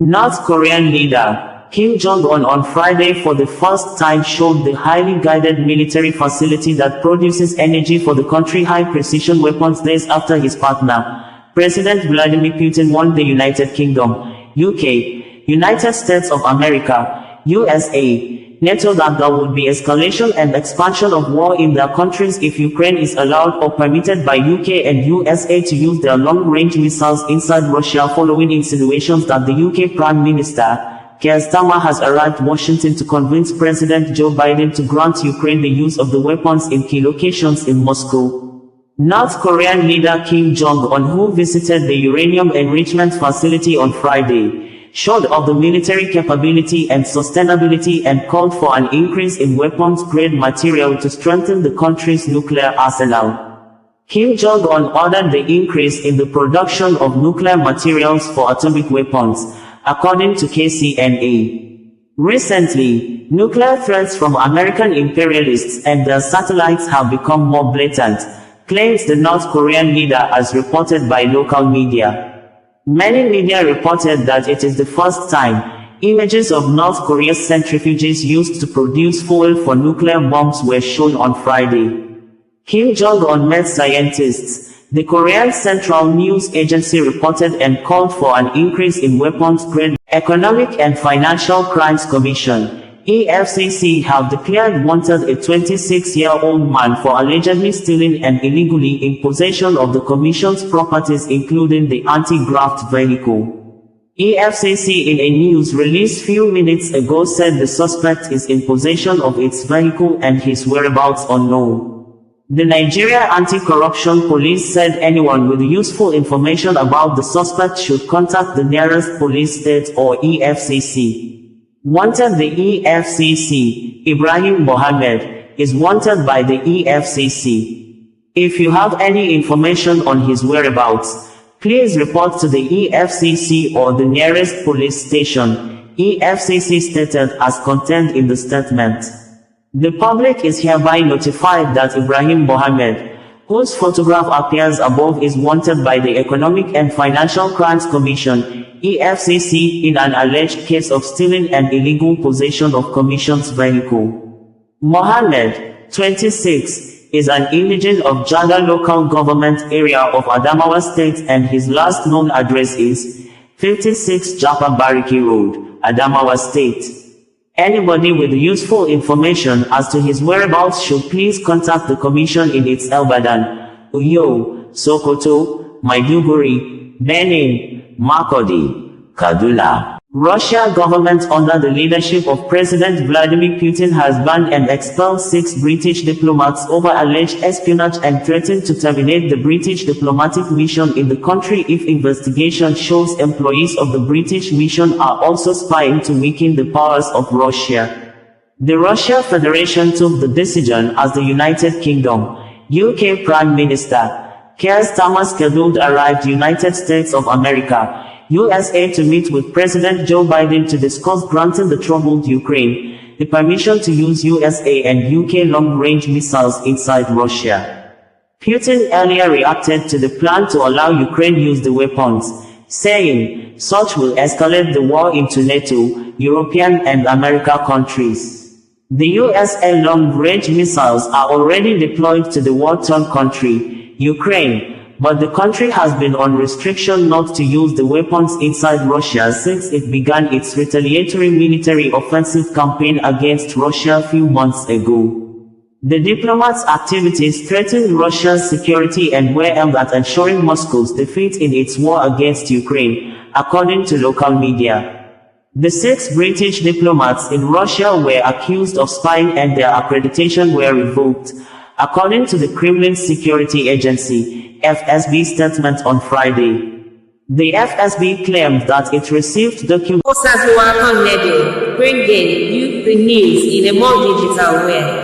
North Korean leader Kim Jong-un on Friday for the first time showed the highly guided military facility that produces energy for the country high-precision weapons days after his partner, President Vladimir Putin, won the United Kingdom, UK, United States of America, USA, NATO that there would be escalation and expansion of war in their countries if Ukraine is allowed or permitted by UK and USA to use their long-range missiles inside Russia following insinuations that the UK Prime Minister, Keir Starmer, has arrived Washington to convince President Joe Biden to grant Ukraine the use of the weapons in key locations in Moscow. North Korean leader Kim Jong-un, who visited the uranium enrichment facility on Friday, showed off the military capability and sustainability and called for an increase in weapons-grade material to strengthen the country's nuclear arsenal. Kim Jong-un ordered the increase in the production of nuclear materials for atomic weapons, according to KCNA. Recently, nuclear threats from American imperialists and their satellites have become more blatant, claims the North Korean leader, as reported by local media. Many media reported that it is the first time images of North Korea's centrifuges used to produce fuel for nuclear bombs were shown on Friday. Kim Jong-un met scientists, the Korean Central News Agency reported, and called for an increase in weapons-grade. Economic and Financial Crimes Commission (EFCC) have declared wanted a 26-year-old man for allegedly stealing and illegally in possession of the Commission's properties, including the anti-graft vehicle. EFCC, in a news release few minutes ago, said the suspect is in possession of its vehicle and his whereabouts unknown. The Nigeria Anti-Corruption Police said anyone with useful information about the suspect should contact the nearest police state or EFCC. Wanted. The EFCC, Ibrahim Mohammed, is wanted by the EFCC. If you have any information on his whereabouts, please report to the EFCC or the nearest police station, EFCC stated, as contained in the statement. The public is hereby notified that Ibrahim Mohammed, whose photograph appears above, is wanted by the Economic and Financial Crimes Commission, EFCC, in an alleged case of stealing and illegal possession of Commission's vehicle. Mohammed, 26, is an indigent of Jada local government area of Adamawa State, and his last known address is 56 Japa Bariki Road, Adamawa State. Anybody with useful information as to his whereabouts should please contact the Commission in its Ibadan, Uyo, Sokoto, Maiduguri, Benin, Makurdi, Kaduna. Russia government under the leadership of President Vladimir Putin has banned and expelled 6 British diplomats over alleged espionage and threatened to terminate the British diplomatic mission in the country if investigation shows employees of the British mission are also spying to weaken the powers of Russia. The Russia Federation took the decision as the United Kingdom, UK Prime Minister Keir Starmer scheduled arrived United States of America, USA, to meet with President Joe Biden to discuss granting the troubled Ukraine the permission to use USA and UK long-range missiles inside Russia. Putin earlier reacted to the plan to allow Ukraine use the weapons, saying, such will escalate the war into NATO, European and American countries. The USA long-range missiles are already deployed to the war-torn country, Ukraine, but the country has been on restriction not to use the weapons inside Russia since it began its retaliatory military offensive campaign against Russia a few months ago. The diplomats' activities threatened Russia's security and were aimed at ensuring Moscow's defeat in its war against Ukraine, according to local media. The 6 British diplomats in Russia were accused of spying and their accreditation were revoked, according to the Kremlin's security agency, FSB, statement on Friday. The FSB claimed that it received documents. Bringing you the news in a more digital way.